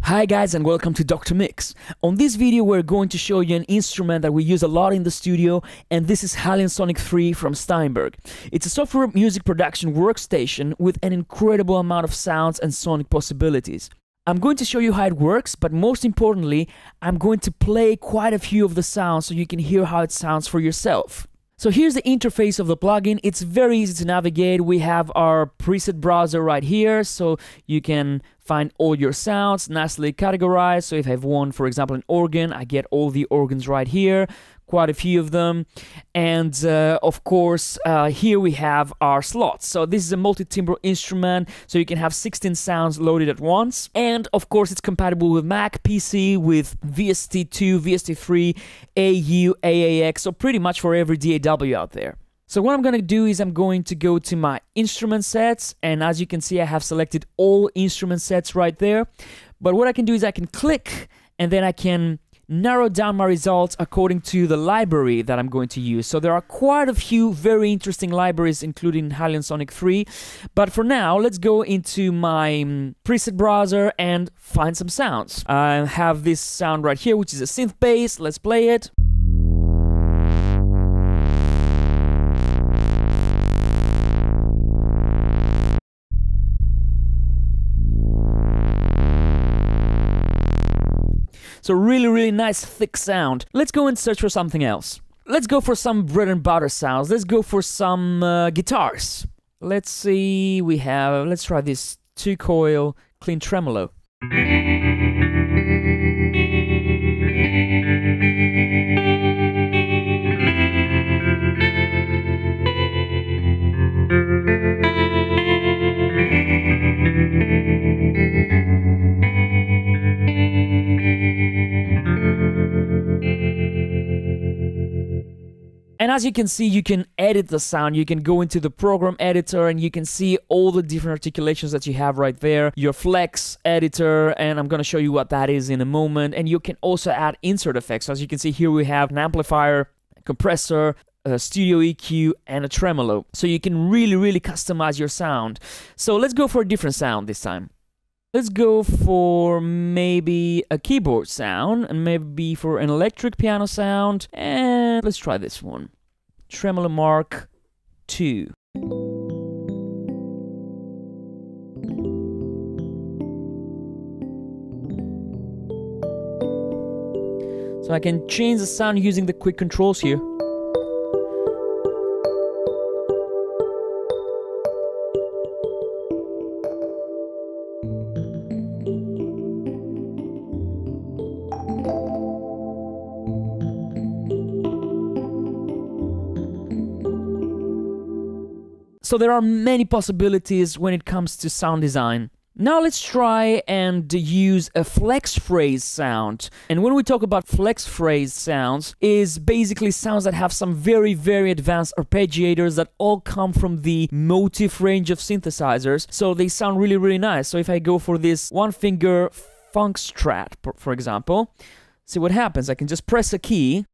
Hi guys and welcome to Dr. Mix. On this video we're going to show you an instrument that we use a lot in the studio, and this is Halion Sonic 3 from Steinberg. It's a software music production workstation with an incredible amount of sounds and sonic possibilities. I'm going to show you how it works, but most importantly, I'm going to play quite a few of the sounds so you can hear how it sounds for yourself. So here's the interface of the plugin. It's very easy to navigate. We have our preset browser right here, so you can find all your sounds nicely categorized. So if I have one, for example, an organ, I get all the organs right here, quite a few of them. And of course, here we have our slots. So this is a multi-timbre instrument, so you can have 16 sounds loaded at once. And of course, it's compatible with Mac, PC, with VST2, VST3, AU, AAX, so pretty much for every DAW out there. So what I'm going to do is I'm going to go to my instrument sets, and as you can see I have selected all instrument sets right there. But what I can do is I can click and then I can narrow down my results according to the library that I'm going to use. So there are quite a few very interesting libraries including Halion Sonic 3, but for now let's go into my preset browser and find some sounds. I have this sound right here which is a synth bass. Let's play it. So really nice thick sound. Let's go and search for something else. Let's go for some bread and butter sounds. Let's go for some guitars. Let's see, let's try this 2-coil clean tremolo. And as you can see, you can edit the sound. You can go into the program editor and you can see all the different articulations that you have right there. Your flex editor, and I'm going to show you what that is in a moment. And you can also add insert effects. So as you can see here, we have an amplifier, a compressor, a studio EQ, and a tremolo. So you can really customize your sound. So let's go for a different sound this time. Let's go for maybe a keyboard sound, and maybe for an electric piano sound, and let's try this one. Tremolo Mark II. So I can change the sound using the quick controls here. So there are many possibilities when it comes to sound design. Now let's try and use a flex phrase sound. And when we talk about flex phrase sounds, is basically sounds that have some very advanced arpeggiators that all come from the motif range of synthesizers. So they sound really nice. So if I go for this one finger funk strat, for example, see what happens. I can just press a key.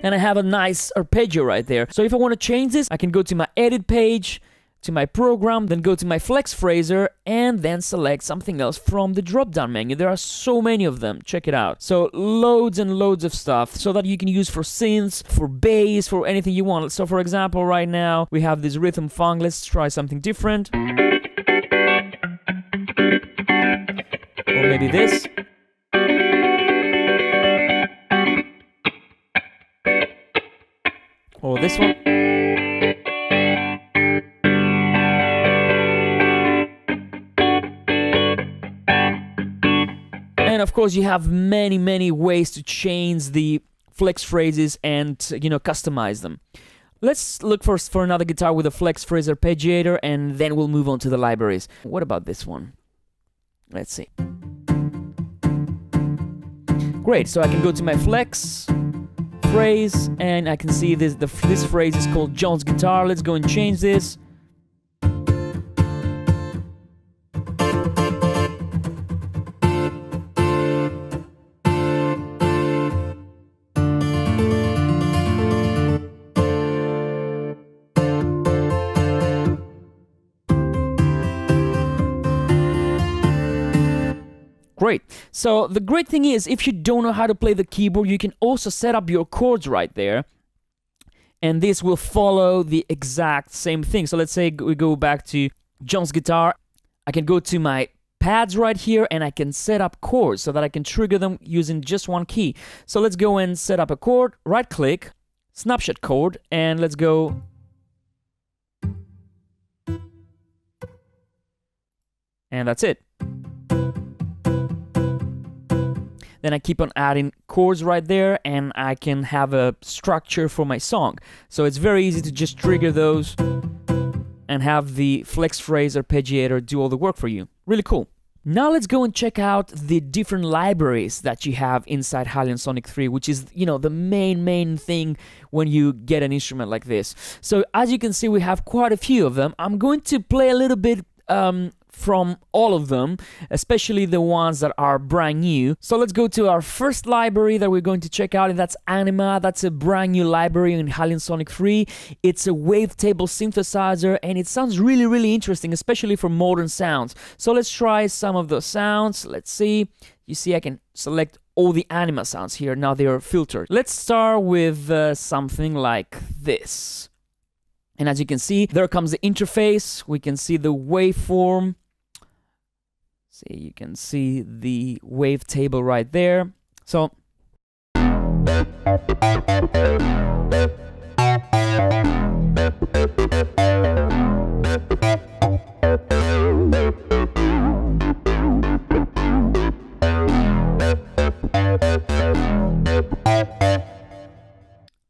And I have a nice arpeggio right there. So if I want to change this, I can go to my edit page, to my program, then go to my flex phraser, and then select something else from the drop-down menu. There are so many of them. Check it out. So loads and loads of stuff, so that you can use for synths, for bass, for anything you want. So for example, right now, we have this rhythm funk. Let's try something different. Or maybe this. Or this one. And of course you have many ways to change the flex phrases and customize them. Let's look for another guitar with a flex phrase arpeggiator, and then we'll move on to the libraries. What about this one? Let's see. Great, so I can go to my flex phrase, and I can see this phrase is called John's guitar. Let's go and change this. Great. So the great thing is, if you don't know how to play the keyboard, you can also set up your chords right there, and this will follow the exact same thing. So let's say we go back to John's guitar. I can go to my pads right here, and I can set up chords so that I can trigger them using just one key. So let's go and set up a chord, right click, snapshot chord, and let's go. And that's it. Then I keep on adding chords right there, and I can have a structure for my song. So it's very easy to just trigger those and have the flex phrase arpeggiator do all the work for you. Really cool. Now let's go and check out the different libraries that you have inside Halion Sonic 3, which is, you know, the main thing when you get an instrument like this. So as you can see, we have quite a few of them. I'm going to play a little bit from all of them, especially the ones that are brand new. So let's go to our first library that we're going to check out, and that's Anima. That's a brand new library in Halion Sonic 3. It's a wavetable synthesizer, and it sounds really interesting, especially for modern sounds. So let's try some of those sounds. Let's see. You see, I can select all the Anima sounds here. Now they are filtered. Let's start with something like this. And as you can see, there comes the interface. We can see the waveform. See, you can see the wavetable right there. So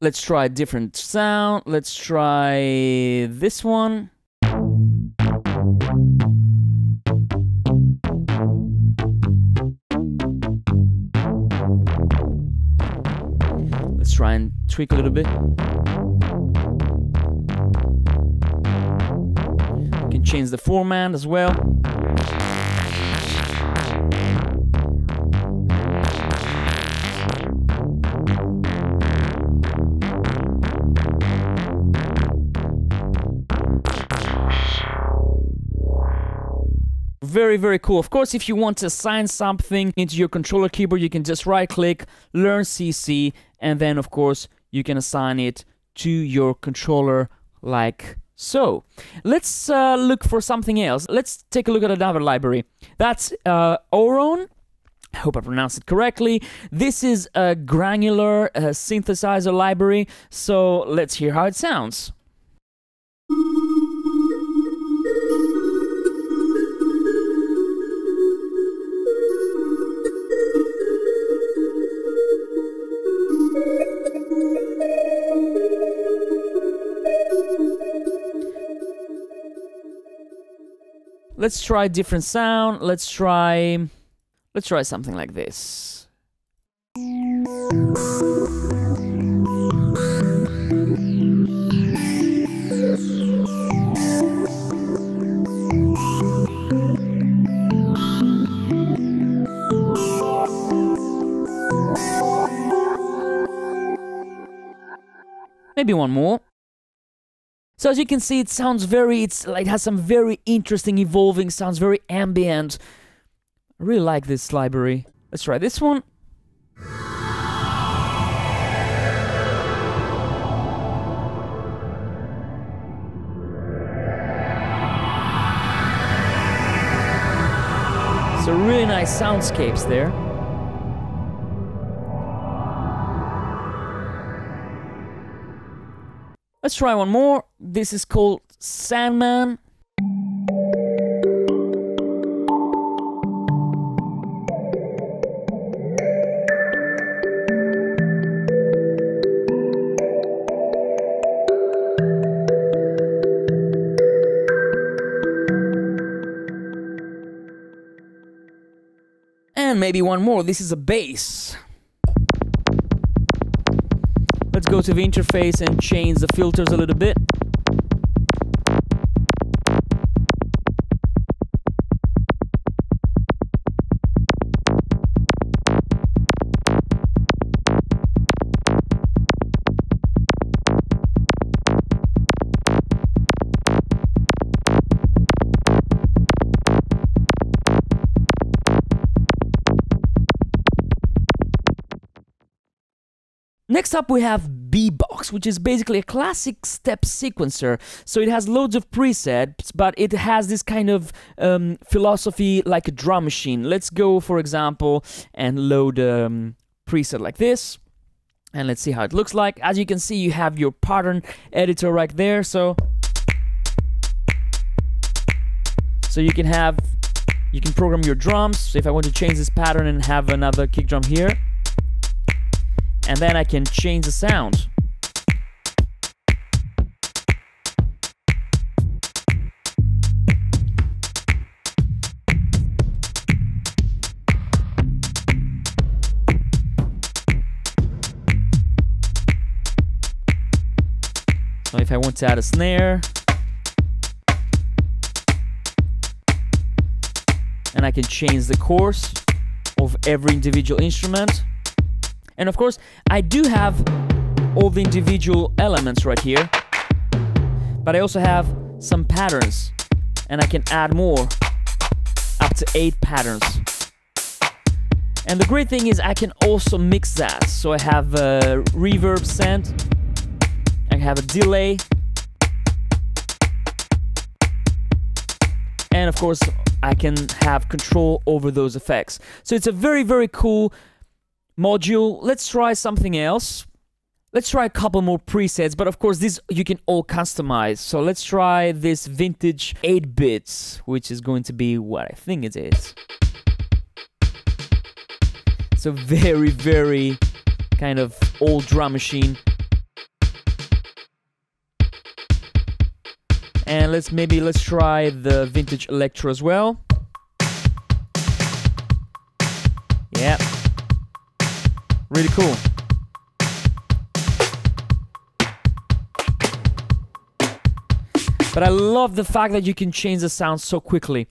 let's try a different sound. Let's try this one. Let's try and tweak a little bit. You can change the format as well. Very cool. Of course, if you want to assign something into your controller keyboard, you can just right click, learn CC, and then of course you can assign it to your controller like so. Let's look for something else. Let's take a look at another library. That's Auron. I hope I pronounced it correctly. This is a granular synthesizer library, so let's hear how it sounds. Let's try a different sound. Let's try something like this. Maybe one more. So as you can see, it sounds it has some very interesting evolving sounds, very ambient. I really like this library. Let's try this one. So really nice soundscapes there. Let's try one more. This is called Sandman. And maybe one more. This is a bass. Let's go to the interface and change the filters a little bit. Next up we have BBox, which is basically a classic step sequencer. So it has loads of presets, but it has this kind of philosophy like a drum machine. Let's go, for example, and load a preset like this. And let's see how it looks like. As you can see, you have your pattern editor right there. So you can program your drums. So if I want to change this pattern and have another kick drum here, and then I can change the sound. So if I want to add a snare, and I can change the chords of every individual instrument. And of course, I do have all the individual elements right here, but I also have some patterns, and I can add more, up to 8 patterns. And the great thing is I can also mix that. So I have a reverb send, I have a delay, and of course I can have control over those effects. So it's a very, very cool module. Let's try something else. Let's try a couple more presets, but of course this you can all customize. So let's try this vintage 8-bits, which is going to be what I think it is. So very, very kind of old drum machine. And let's try the vintage electro as well. Yeah. Really cool. But I love the fact that you can change the sound so quickly.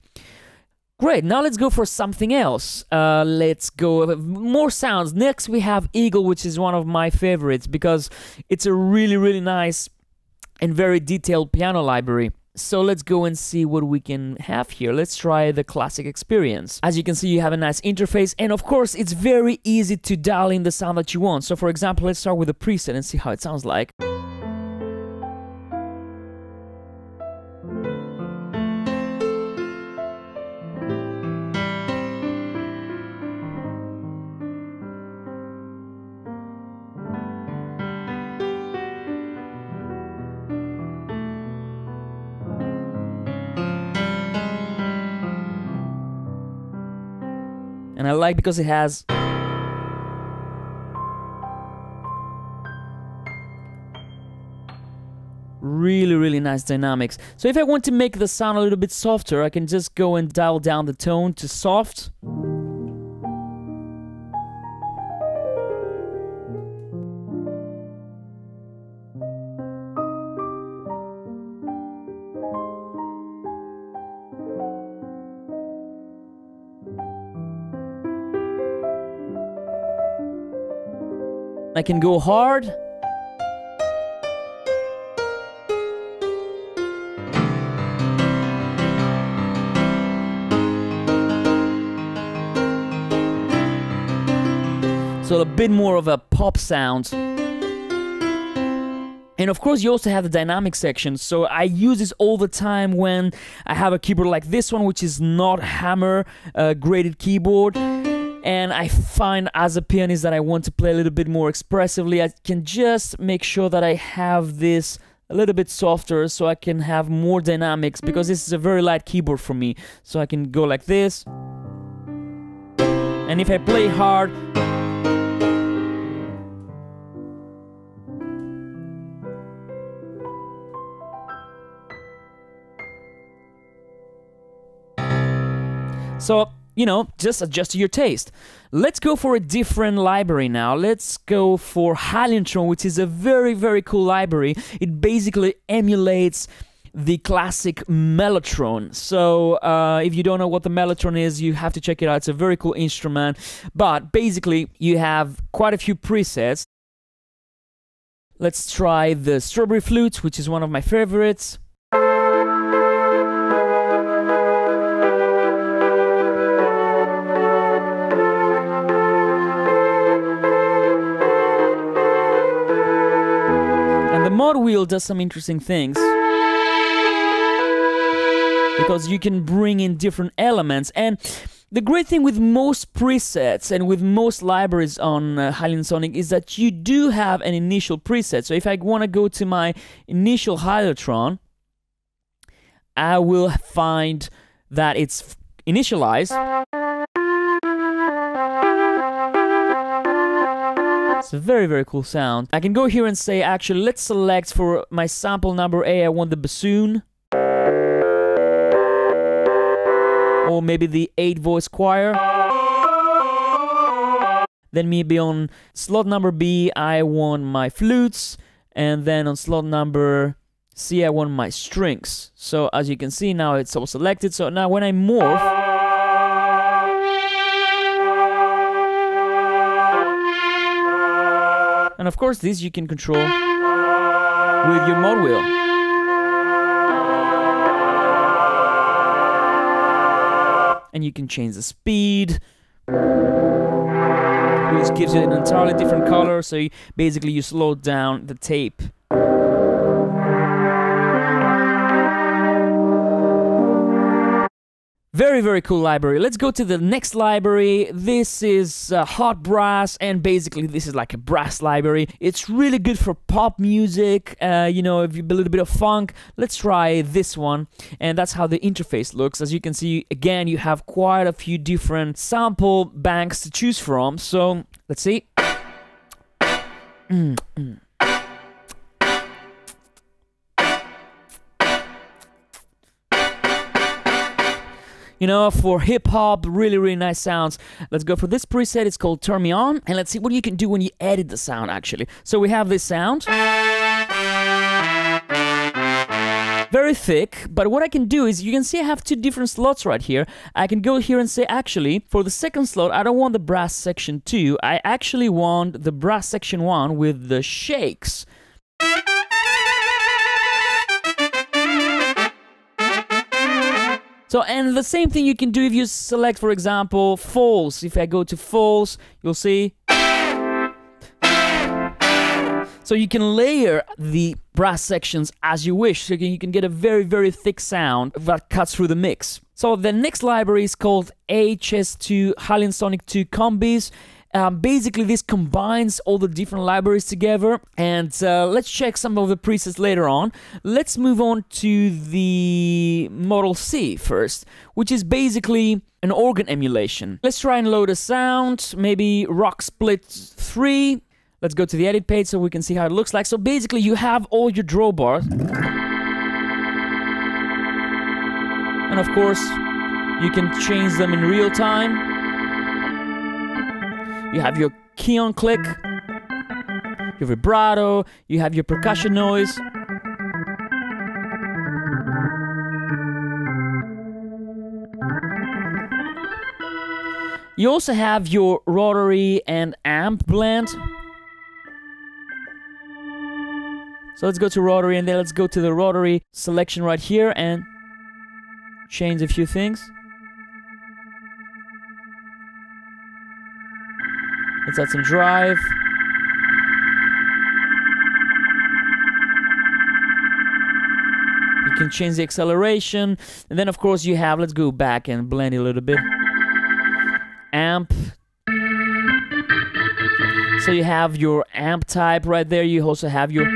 Great, now let's go for something else. Let's go more sounds. Next we have Eagle, which is one of my favorites because it's a really, really nice and very detailed piano library. So let's go and see what we can have here. Let's try the classic experience. As you can see, you have a nice interface, and of course it's very easy to dial in the sound that you want. So for example, let's start with a preset and see how it sounds like. And I like because it has really, really nice dynamics. So if I want to make the sound a little bit softer, I can just go and dial down the tone to soft. I can go hard. So a bit more of a pop sound. And of course you also have the dynamic section, so I use this all the time when I have a keyboard like this one, which is not hammer graded keyboard. And I find as a pianist that I want to play a little bit more expressively, I can just make sure that I have this a little bit softer so I can have more dynamics, because this is a very light keyboard for me. So I can go like this. And if I play hard, so, you know, just adjust to your taste. Let's go for a different library now. Let's go for Halion, which is a very, very cool library. It basically emulates the classic mellotron. So if you don't know what the mellotron is, you have to check it out. It's a very cool instrument. But basically, you have quite a few presets. Let's try the strawberry flute, which is one of my favorites. mod wheel does some interesting things, because you can bring in different elements. And the great thing with most presets and with most libraries on Halion Sonic is that you do have an initial preset. So if I want to go to my initial Hyalotron, I will find that it's initialized. It's a very, very cool sound. I can go here and say, actually, let's select for my sample number A, I want the bassoon. Or maybe the 8-voice choir. Then maybe on slot number B, I want my flutes. And then on slot number C, I want my strings. So as you can see, now it's all selected. So now when I morph, and of course this you can control with your mod wheel. And you can change the speed, which gives it an entirely different color, so basically you slow down the tape. Very, very cool library. Let's go to the next library. This is hot brass, and basically this is like a brass library. It's really good for pop music, you know, if you a little bit of funk. Let's try this one, and that's how the interface looks. As you can see, again, you have quite a few different sample banks to choose from. So let's see. You know, for hip-hop, really, really nice sounds. Let's go for this preset. It's called Turn Me On. And let's see what you can do when you edit the sound, actually. So we have this sound. Very thick. But what I can do is, you can see I have two different slots right here. I can go here and say, actually, for the second slot, I don't want the brass section 2. I actually want the brass section 1 with the shakes. So, and the same thing you can do if you select, for example, false. If I go to false, you'll see. So you can layer the brass sections as you wish. So you can get a very, very thick sound that cuts through the mix. So the next library is called HS2 Halion Sonic 2 Combis. Basically, this combines all the different libraries together, and let's check some of the presets later on. Let's move on to the Model C first, which is basically an organ emulation. Let's try and load a sound, maybe Rock Split 3. Let's go to the edit page so we can see how it looks like. So basically, you have all your draw bars. And of course, you can change them in real time. You have your key on click, your vibrato, you have your percussion noise. You also have your rotary and amp blend. So let's go to rotary, and then let's go to the rotary selection right here and change a few things. Let's add some drive. You can change the acceleration. And then, of course, you have, let's go back and blend it a little bit. Amp. So you have your amp type right there. You also have your...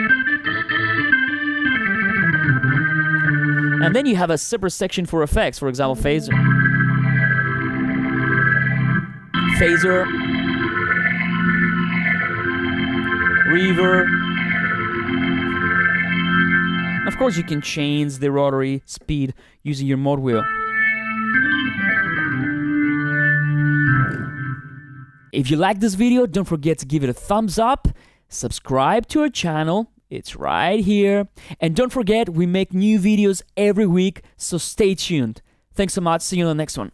And then you have a separate section for effects. For example, phaser. Phaser. Reverb. Of course, you can change the rotary speed using your mod wheel. If you like this video, don't forget to give it a thumbs up, subscribe to our channel, it's right here, and don't forget we make new videos every week, so stay tuned. Thanks so much, see you on the next one.